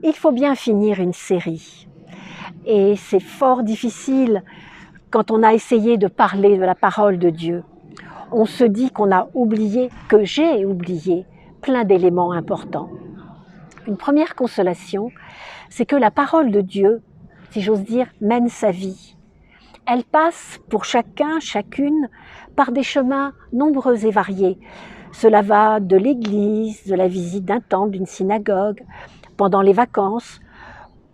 il faut bien finir une série. Et c'est fort difficile quand on a essayé de parler de la parole de Dieu. On se dit qu'on a oublié, que j'ai oublié plein d'éléments importants. Une première consolation, c'est que la parole de Dieu, si j'ose dire, mène sa vie. Elle passe pour chacun, chacune, par des chemins nombreux et variés. Cela va de l'église, de la visite d'un temple, d'une synagogue, pendant les vacances,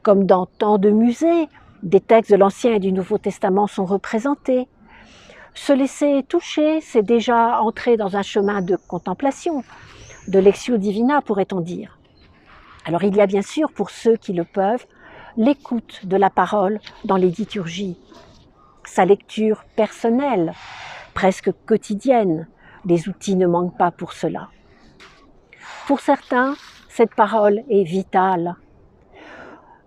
comme dans tant de musées, des textes de l'Ancien et du Nouveau Testament sont représentés. Se laisser toucher, c'est déjà entrer dans un chemin de contemplation, de lectio divina, pourrait-on dire. Alors il y a bien sûr, pour ceux qui le peuvent, l'écoute de la parole dans les liturgies, sa lecture personnelle, presque quotidienne. Les outils ne manquent pas pour cela. Pour certains, cette parole est vitale.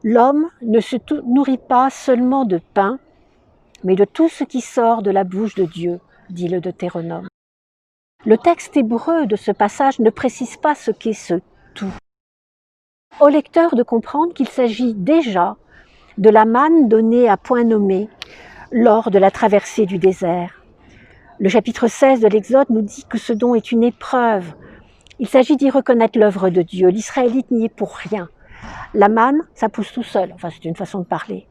L'homme ne se nourrit pas seulement de pain, mais de tout ce qui sort de la bouche de Dieu, dit le Deutéronome. Le texte hébreu de ce passage ne précise pas ce qu'est ce tout. Au lecteur de comprendre qu'il s'agit déjà de la manne donnée à point nommé lors de la traversée du désert. Le chapitre 16 de l'Exode nous dit que ce don est une épreuve. Il s'agit d'y reconnaître l'œuvre de Dieu. L'Israélite n'y est pour rien. La manne, ça pousse tout seul. Enfin, c'est une façon de parler.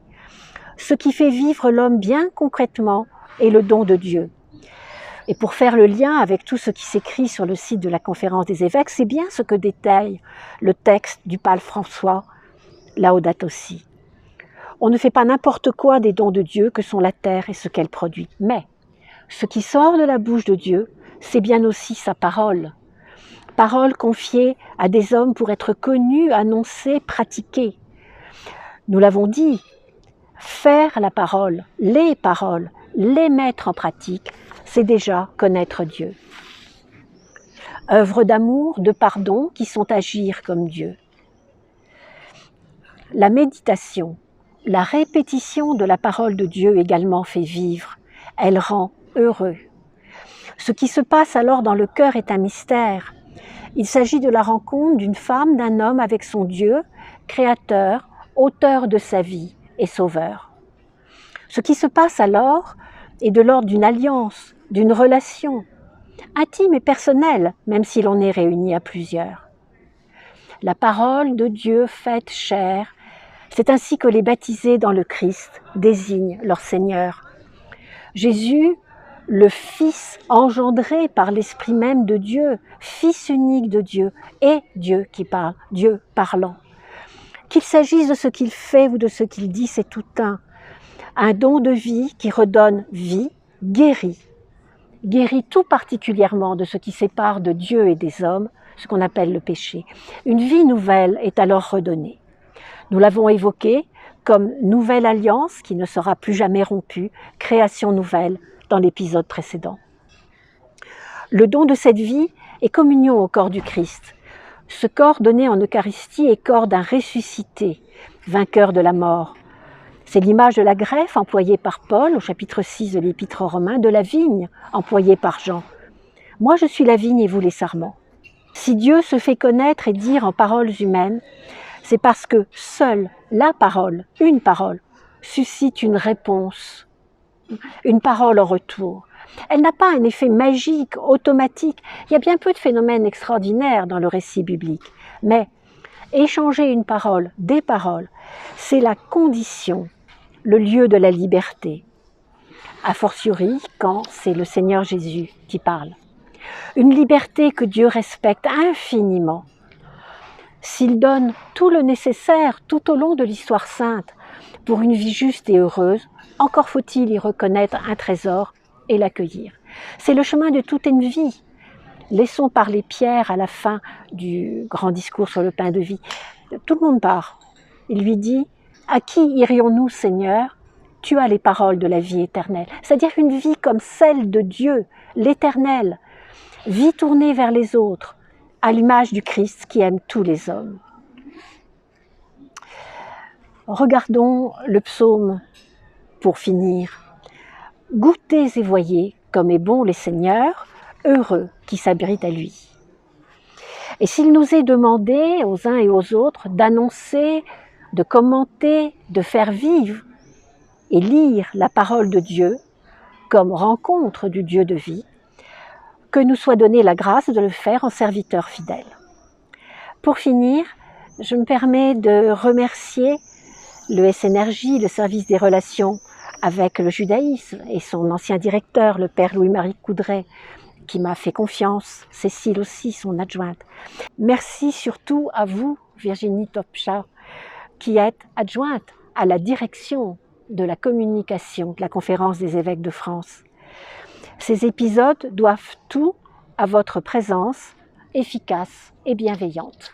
Ce qui fait vivre l'homme bien concrètement est le don de Dieu. Et pour faire le lien avec tout ce qui s'écrit sur le site de la Conférence des évêques, c'est bien ce que détaille le texte du pape François, Laudato Si. On ne fait pas n'importe quoi des dons de Dieu que sont la terre et ce qu'elle produit. Mais ce qui sort de la bouche de Dieu, c'est bien aussi sa parole. Parole confiée à des hommes pour être connus, annoncés, pratiqués. Nous l'avons dit, faire la parole, les mettre en pratique, c'est déjà connaître Dieu. Œuvre d'amour, de pardon qui sont agir comme Dieu. La méditation, la répétition de la parole de Dieu également fait vivre. Elle rend heureux. Ce qui se passe alors dans le cœur est un mystère. Il s'agit de la rencontre d'une femme, d'un homme avec son Dieu, créateur, auteur de sa vie et sauveur. Ce qui se passe alors est de l'ordre d'une alliance, d'une relation, intime et personnelle, même si l'on est réunis à plusieurs. La parole de Dieu faite chair, c'est ainsi que les baptisés dans le Christ désignent leur Seigneur. Jésus, le Fils engendré par l'Esprit même de Dieu, Fils unique de Dieu, et Dieu qui parle, Dieu parlant. Qu'il s'agisse de ce qu'il fait ou de ce qu'il dit, c'est tout un don de vie qui redonne vie, guérit tout particulièrement de ce qui sépare de Dieu et des hommes, ce qu'on appelle le péché. Une vie nouvelle est alors redonnée. Nous l'avons évoqué comme nouvelle alliance qui ne sera plus jamais rompue, création nouvelle dans l'épisode précédent. Le don de cette vie est communion au corps du Christ. Ce corps donné en Eucharistie est corps d'un ressuscité, vainqueur de la mort. C'est l'image de la greffe employée par Paul au chapitre 6 de l'Épître aux Romains, de la vigne employée par Jean. Moi je suis la vigne et vous les sarments. Si Dieu se fait connaître et dire en paroles humaines, c'est parce que seule la parole, une parole, suscite une réponse, une parole en retour. Elle n'a pas un effet magique, automatique. Il y a bien peu de phénomènes extraordinaires dans le récit biblique. Mais échanger une parole, des paroles, c'est la condition, le lieu de la liberté. A fortiori, quand c'est le Seigneur Jésus qui parle. Une liberté que Dieu respecte infiniment. S'il donne tout le nécessaire tout au long de l'histoire sainte pour une vie juste et heureuse, encore faut-il y reconnaître un trésor et l'accueillir. C'est le chemin de toute une vie. Laissons parler Pierre à la fin du grand discours sur le pain de vie. Tout le monde part. Il lui dit « À qui irions-nous, Seigneur ? Tu as les paroles de la vie éternelle. » C'est-à-dire une vie comme celle de Dieu, l'éternel. Vie tournée vers les autres, à l'image du Christ qui aime tous les hommes. Regardons le psaume pour finir. « Goûtez et voyez comme est bon le Seigneur, heureux qui s'abrite à lui. » Et s'il nous est demandé aux uns et aux autres d'annoncer, de commenter, de faire vivre et lire la parole de Dieu comme rencontre du Dieu de vie, que nous soit donnée la grâce de le faire en serviteurs fidèles. Pour finir, je me permets de remercier le SNRJ, le service des relations avec le judaïsme, et son ancien directeur, le père Louis-Marie Coudray, qui m'a fait confiance, Cécile aussi, son adjointe. Merci surtout à vous, Virginie Topcha, qui êtes adjointe à la direction de la communication de la Conférence des évêques de France. Ces épisodes doivent tout à votre présence efficace et bienveillante.